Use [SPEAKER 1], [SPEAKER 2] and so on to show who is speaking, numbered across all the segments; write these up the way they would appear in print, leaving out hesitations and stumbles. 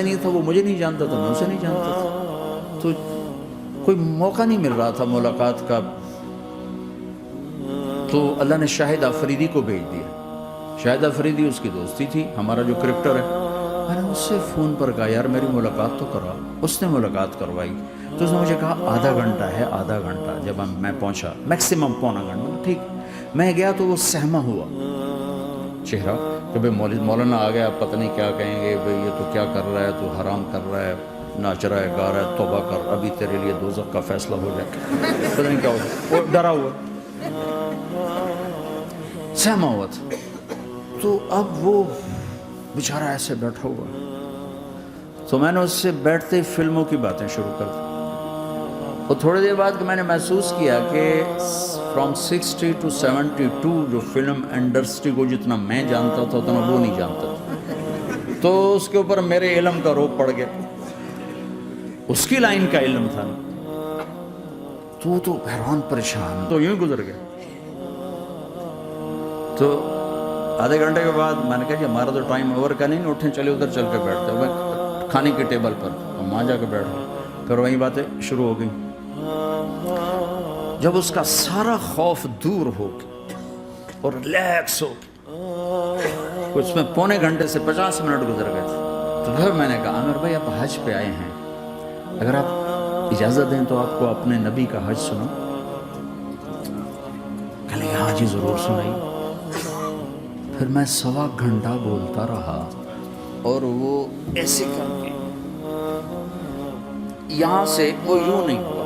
[SPEAKER 1] نہیں تھا، وہ مجھے نہیں جانتا تھا، میں اسے نہیں جانتا تھا، تو کوئی موقع نہیں مل رہا تھا ملاقات کا. تو اللہ نے شاہد آفریدی کو بھیج دیا. شاہد آفریدی اس کی دوستی تھی، ہمارا جو کرکٹر ہے. میں نے اس سے فون پر کہا یار میری ملاقات تو کرا. اس نے ملاقات کروائی. تو اس نے مجھے کہا آدھا گھنٹہ ہے، آدھا گھنٹہ. جب میں پہنچا میکسیمم پونا گھنٹہ. ٹھیک. میں گیا تو وہ سہما ہوا چہرہ کہ بھئی مولانا آ گیا، پتہ نہیں کیا کہیں گے، بھئی یہ تو کیا کر رہا ہے، تو حرام کر رہا ہے، ناچ رہا ہے، گا رہا ہے، توبہ کر، ابھی تیرے لیے دوزخ کا فیصلہ ہو جائے. پتہ نہیں کیا ہوگا. وہ ڈرا ہوا سہما ہوا تھا. تو اب وہ بیچارہ ایسے بیٹھا ہوا. تو میں نے اس سے بیٹھتے ہی فلموں کی باتیں شروع کر دی. اور تھوڑی دیر بعد میں نے محسوس کیا کہ فرام 60 to 72 جو فلم انڈسٹری کو جتنا میں جانتا تھا اتنا وہ نہیں جانتا تھا. تو اس کے اوپر میرے علم کا روپ پڑ گیا. اس کی لائن کا علم تھا تو حیران پریشان. تو یوں ہی گزر گیا. تو آدھے گھنٹے کے بعد میں نے کہا کہ ہمارا تو ٹائم اوور کا نہیں، اٹھیں چلے ادھر چل کے بیٹھتے. میں کھانے کی ٹیبل پر وہاں جا کے بیٹھا. پھر وہیں باتیں شروع ہو گئیں. جب اس کا سارا خوف دور ہو کے اور ریلیکس ہو کے اس میں پونے گھنٹے سے 50 منٹ گزر گئے تھے. تو پھر میں نے کہا عامر بھائی آپ حج پہ آئے ہیں، اگر آپ اجازت دیں تو آپ کو اپنے نبی کا حج سنو. کہنے ہاں جی ضرور سنائی. پھر میں 1.25 گھنٹہ بولتا رہا اور وہ ایسے کر کے یہاں سے وہ یوں نہیں ہوا.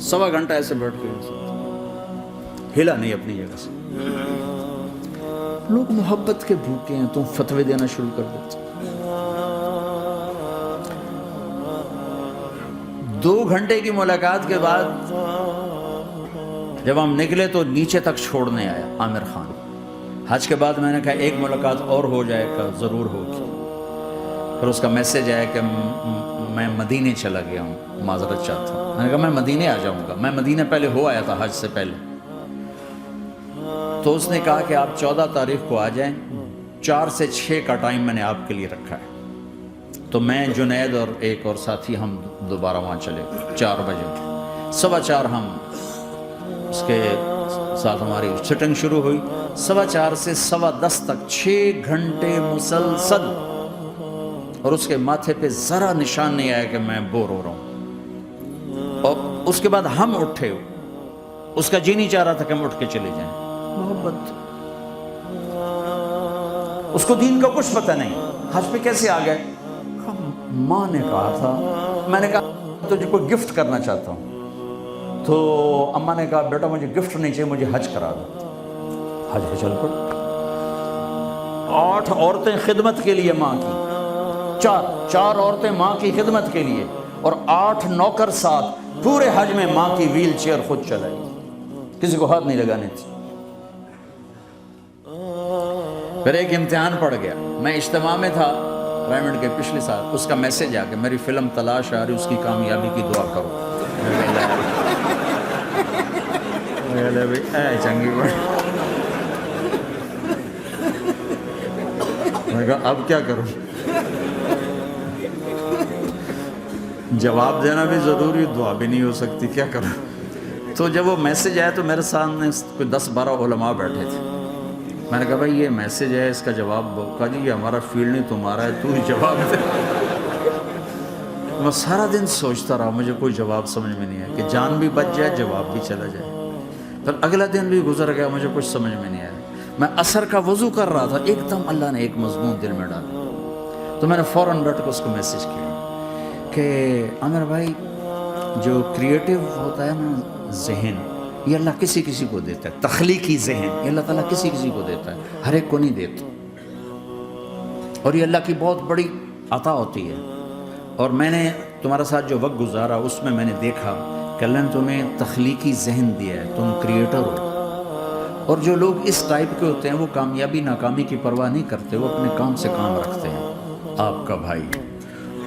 [SPEAKER 1] 1.25 گھنٹہ ایسے بیٹھ کے ہلا نہیں اپنی جگہ سے. لوگ محبت کے بھوکے ہیں، تم فتوے دینا شروع کر دیتے. 2 گھنٹے کی ملاقات کے بعد جب ہم نکلے تو نیچے تک چھوڑنے آیا عامر خان. حج کے بعد میں نے کہا ایک ملاقات اور ہو جائے گا، ضرور ہوگی. پھر اس کا میسیج آیا کہ میں مدینے چلا گیا ہوں، معذرت چاہتا ہوں. میں نے کہا میں مدینے آ جاؤں گا. میں مدینے پہلے ہو آیا تھا حج سے پہلے. تو اس نے کہا کہ آپ 14 تاریخ کو آ جائیں، 4 سے 6 کا ٹائم میں نے آپ کے لیے رکھا ہے. تو میں جنید اور ایک اور ساتھی ہم دوبارہ وہاں چلے. 4 بجے 4:15 ہم اس کے ساتھ ہماری سٹنگ شروع ہوئی. 4:15 سے 10:15 تک 6 گھنٹے مسلسل. اور اس کے ماتھے پہ ذرا نشان نہیں آیا کہ میں بور ہو رہا ہوں. اور اس کے بعد ہم اٹھے. اس کا جی نہیں چاہ رہا تھا کہ ہم اٹھ کے چلے جائیں. محبت. اس کو دین کا کچھ پتہ نہیں. حج پہ کیسے آ گئے؟ ماں نے کہا تھا. میں نے کہا تجھے کوئی گفٹ کرنا چاہتا ہوں. تو اماں نے کہا بیٹا مجھے گفٹ نہیں چاہیے، مجھے حج کرا دو. حج پہ چل پڑ. 8 عورتیں خدمت کے لیے ماں کی. 4 عورتیں ماں کی خدمت کے لیے اور 8 نوکر ساتھ. پورے حج میں ماں کی ویل چیئر خود چلائی، کسی کو ہاتھ نہیں لگانے تھی. پھر ایک امتحان پڑ گیا. میں اجتماع میں تھا ریمنڈ کے پچھلے سال. اس کا میسیج آ کہ میری فلم تلاش آ رہی، اس کی کامیابی کی دعا کرو. اے چنگی بڑی. میں کہا اب کیا کروں؟ جواب دینا بھی ضروری، دعا بھی نہیں ہو سکتی، کیا کروں؟ تو جب وہ میسیج آیا تو میرے سامنے کوئی 10-12 علماء بیٹھے تھے. میں نے کہا بھائی یہ میسیج ہے، اس کا جواب کہا جی یہ ہمارا فیلڈ نہیں تمہارا ہے، تو ہی جواب دے. میں سارا دن سوچتا رہا، مجھے کوئی جواب سمجھ میں نہیں آیا کہ جان بھی بچ جائے، جواب بھی چلا جائے. پھر اگلا دن بھی گزر گیا، مجھے کچھ سمجھ میں نہیں آیا. میں عصر کا وضو کر رہا تھا، ایک دم اللہ نے ایک مضمون دل میں ڈالا. تو میں نے فوراً بیٹھ کے اس کو میسیج کیا کہ عامر بھائی جو کریٹیو ہوتا ہے نا ذہن، یہ اللہ کسی کسی کو دیتا ہے. تخلیقی ذہن یہ اللہ تعالیٰ کسی کسی کو دیتا ہے، ہر ایک کو نہیں دیتا. اور یہ اللہ کی بہت بڑی عطا ہوتی ہے. اور میں نے تمہارے ساتھ جو وقت گزارا اس میں میں نے دیکھا کہ اللہ نے تمہیں تخلیقی ذہن دیا ہے، تم کریٹر ہو. اور جو لوگ اس ٹائپ کے ہوتے ہیں وہ کامیابی ناکامی کی پرواہ نہیں کرتے، وہ اپنے کام سے کام رکھتے ہیں. آپ کا بھائی.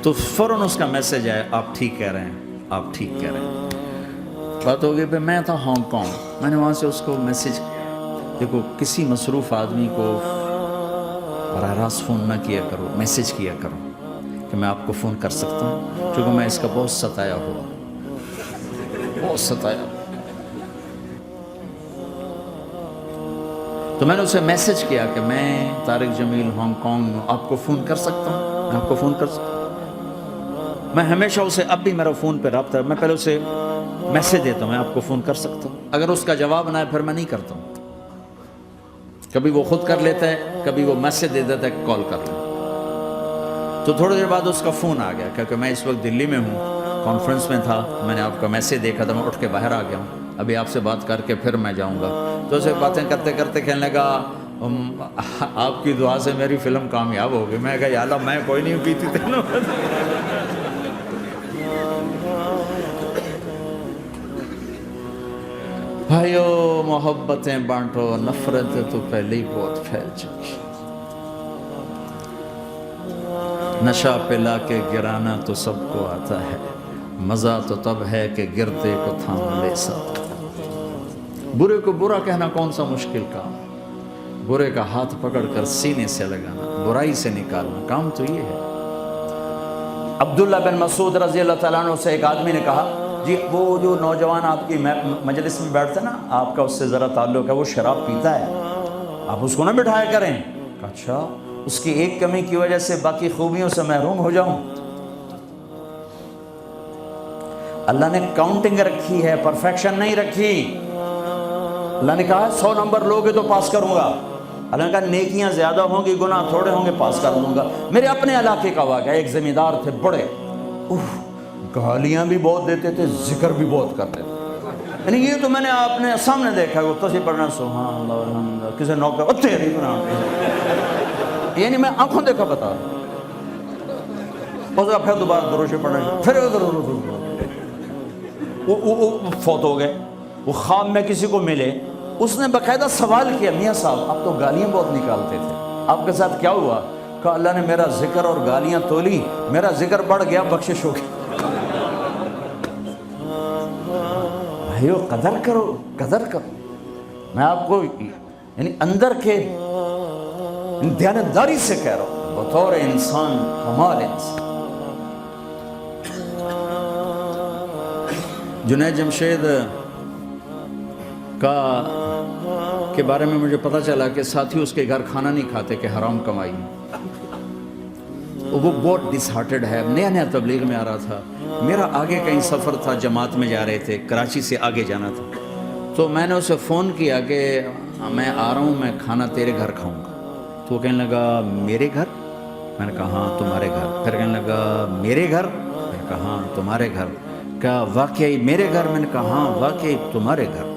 [SPEAKER 1] تو فوراً اس کا میسیج آیا آپ ٹھیک کہہ رہے ہیں، آپ ٹھیک کہہ رہے ہیں. بات ہو گئی پہ میں تھا ہانگ کانگ. میں نے وہاں سے اس کو میسیج کیا. دیکھو کسی مصروف آدمی کو براہ راست فون نہ کیا کرو، میسیج کیا کرو. کہ میں آپ کو فون کر سکتا ہوں، کیونکہ میں اس کا بہت ستایا ہوا، بہت ستایا۔ تو میں نے اسے میسج کیا کہ میں طارق جمیل ہانگ کانگ میں آپ کو فون کر سکتا ہوں، میں آپ کو فون کر سکتا ہوں۔ میں ہمیشہ اسے، اب بھی میرا فون پہ رابطہ ہے، میں پہلے اسے میسج دیتا ہوں میں آپ کو فون کر سکتا ہوں، اگر اس کا جواب نہ ہے پھر میں نہیں کرتا ہوں۔ کبھی وہ خود کر لیتا ہے، کبھی وہ میسج دے دیتا ہے کہ کال کر لیں۔ تو تھوڑی دیر بعد اس کا فون آ گیا، کیونکہ میں اس وقت دلی میں ہوں، کانفرنس میں تھا، میں نے آپ کا میسج دیکھا تھا، میں اٹھ کے باہر آ گیا ہوں، ابھی آپ سے بات کر کے پھر میں جاؤں گا۔ تو اسے باتیں کرتے کرتے کہنے لگا آپ کی دعا سے میری فلم کامیاب ہو گئی۔ میں کہا یا اللہ میں کوئی نہیں پیتی تینوں۔ بھائیو محبتیں بانٹو، نفرت تو پہلے ہی بہت پھیل چکی۔ نشہ پلا کے گرانا تو سب کو آتا ہے، مزہ تو تب ہے کہ گردے کو تھام لے ساتھ۔ برے کو برا کہنا کون سا مشکل کام، برے کا ہاتھ پکڑ کر سینے سے لگانا، برائی سے نکالنا، کام تو یہ ہے۔ عبداللہ بن مسعود رضی اللہ تعالیٰ عنہ سے ایک آدمی نے کہا، جی وہ جو نوجوان آپ کی مجلس میں بیٹھتا نا، آپ کا اس سے ذرا تعلق ہے، وہ شراب پیتا ہے، آپ اس کو نہ بٹھایا کریں۔ کہا اچھا، اس کی ایک کمی کی وجہ سے باقی خوبیوں سے محروم ہو جاؤں؟ اللہ نے کاؤنٹنگ رکھی ہے، پرفیکشن نہیں رکھی۔ اللہ نے کہا 100 نمبر لوگے تو پاس کروں گا، اللہ نے کہا نیکیاں زیادہ ہوں گی، گناہ تھوڑے ہوں گے، پاس کر دوں گا۔ میرے اپنے علاقے کا واقعہ، ایک زمیندار تھے بڑے، گالیاں بھی بہت دیتے تھے، ذکر بھی بہت کرتے تھے، یعنی یہ تو میں نے اپنے سامنے دیکھا ہے، تسبیح پڑھنا سبحان اللہ الحمد للہ، کسی نوکر تیری گناہ، یعنی میں آنکھوں دیکھا بتا رہا ہوں۔ اور پھر دوبارہ درود پڑھنا، پھر وہ فوت ہو گئے۔ وہ خواب میں کسی کو ملے، اس نے باقاعدہ سوال کیا، میاں صاحب آپ تو گالیاں بہت نکالتے تھے، آپ کے ساتھ کیا ہوا؟ کہا اللہ نے میرا ذکر اور گالیاں تولی، میرا ذکر بڑھ گیا، بخشش ہو گئی۔ بھائیو قدر کرو، قدر کرو۔ میں آپ کو یعنی اندر کے دیانتداری سے کہہ رہا ہوں، بطور انسان، کمال انسان۔ جنید جمشید کے بارے میں مجھے پتا چلا کہ ساتھی اس کے گھر کھانا نہیں کھاتے کہ حرام کمائی۔ وہ بہت ڈس ہارٹڈ ہے، نیا نیا تبلیغ میں آ رہا تھا، میرا آگے کہیں سفر تھا، جماعت میں جا رہے تھے، کراچی سے آگے جانا تھا، تو میں نے اسے فون کیا کہ میں آ رہا ہوں، میں کھانا تیرے گھر کھاؤں گا۔ تو وہ کہنے لگا میرے گھر؟ میں نے کہا ہاں تمہارے گھر۔ پھر کہنے لگا میرے گھر؟ میں نے کہا ہاں تمہارے گھر۔ کہا واقعی میرے گھر؟ میں نے کہا ہاں واقعی تمہارے گھر۔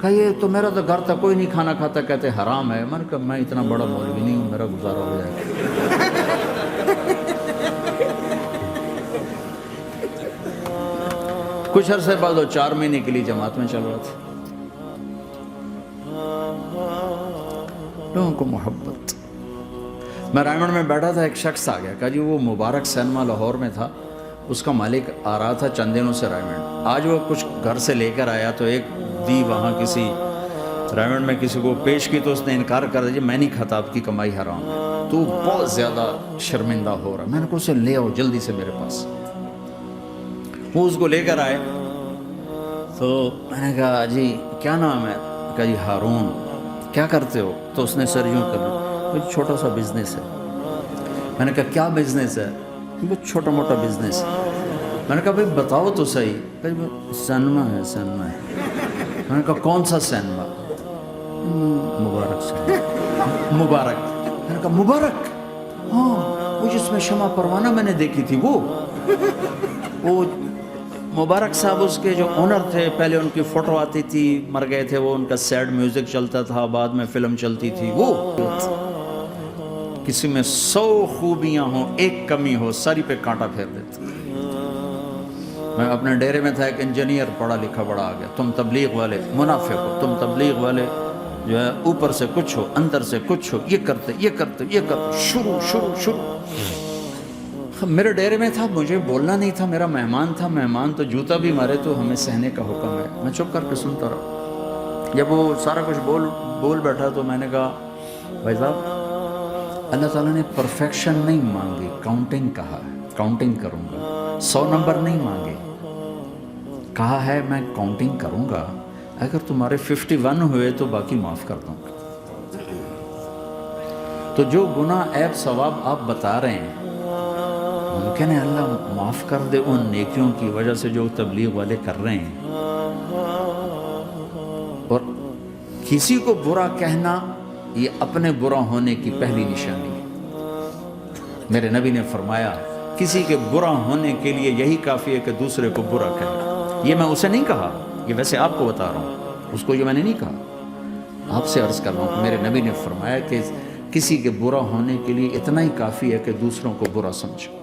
[SPEAKER 1] کہا یہ تو میرا تو گھر تھا، کوئی نہیں کھانا کھاتا، کہتے حرام ہے۔ میں نے کہا میں اتنا بڑا مولوی نہیں ہوں، میرا گزارا ہو جائے گا۔ کچھ عرصے بعد وہ 4 مہینے کے لیے جماعت میں چل رہا تھا، لوگوں کو محبت۔ میں رائمنڈ میں بیٹھا تھا، ایک شخص آ گیا، کہا جی وہ مبارک سینما لاہور میں تھا، اس کا مالک آ رہا تھا چند دنوں سے رائمنڈ، آج وہ کچھ گھر سے لے کر آیا، تو ایک دی وہاں کسی رائمنڈ میں کسی کو پیش کی، تو اس نے انکار کر دیا، میں نہیں کھاتا، آپ کی کمائی حرام ہے۔ تو بہت زیادہ شرمندہ ہو رہا، میں نے کہا اسے لے آؤ جلدی سے میرے پاس۔ وہ اس کو لے کر آئے، تو میں نے کہا جی کیا نام ہے؟ کہا جی ہارون۔ کیا کرتے ہو؟ تو اس نے سر یوں کر لیا، کوئی چھوٹا سا بزنس ہے۔ میں نے کہا کیا بزنس ہے؟ بہت چھوٹا موٹا بزنس۔ میں نے کہا بھائی بتاؤ تو صحیح۔ کہ سینما ہے، سینما ہے۔ میں نے کہا کون سا سینما؟ مبارک سینما۔ مبارک؟ میں نے کہا مبارک؟ ہاں وہ جس میں شمع پروانہ میں نے دیکھی تھی، وہ مبارک صاحب اس کے جو اونر تھے، پہلے ان کی فوٹو آتی تھی، مر گئے تھے وہ، ان کا سیڈ میوزک چلتا تھا، بعد میں فلم چلتی تھی۔ وہ کسی میں 100 خوبیاں ہوں، ایک کمی ہو، ساری پہ کانٹا پھیر دیتے۔ میں اپنے ڈیرے میں تھا، ایک انجینئر پڑھا لکھا بڑا آ گیا، تم تبلیغ والے منافق ہو، تم تبلیغ والے جو ہے اوپر سے کچھ ہو، اندر سے کچھ ہو، یہ کرتے یہ کرتے یہ کرتے، شروع۔ میرے ڈیرے میں تھا، مجھے بولنا نہیں تھا، میرا مہمان تھا، مہمان تو جوتا بھی مارے تو ہمیں سہنے کا حکم ہے۔ میں چپ کر کے سنتا رہا۔ جب وہ سارا کچھ بول بیٹھا تو میں نے کہا بھائی صاحب اللہ تعالیٰ نے پرفیکشن نہیں مانگی، کاؤنٹنگ کہا ہے، کاؤنٹنگ کروں گا. 100 نمبر نہیں مانگے، کہا ہے میں کاؤنٹنگ کروں گا، اگر تمہارے 51 ہوئے تو باقی معاف کر دوں گا. تو جو گناہ عیب ثواب آپ بتا رہے ہیں، ممکن ہے اللہ معاف کر دے ان نیکیوں کی وجہ سے جو تبلیغ والے کر رہے ہیں. اور کسی کو برا کہنا یہ اپنے برا ہونے کی پہلی نشانی ہے. میرے نبی نے فرمایا کسی کے برا ہونے کے لیے یہی کافی ہے کہ دوسرے کو برا کہنا. یہ میں اسے نہیں کہا، یہ ویسے آپ کو بتا رہا ہوں، اس کو یہ میں نے نہیں کہا، آپ سے عرض کر رہا ہوں کہ میرے نبی نے فرمایا کہ کسی کے برا ہونے کے لیے اتنا ہی کافی ہے کہ دوسروں کو برا سمجھو.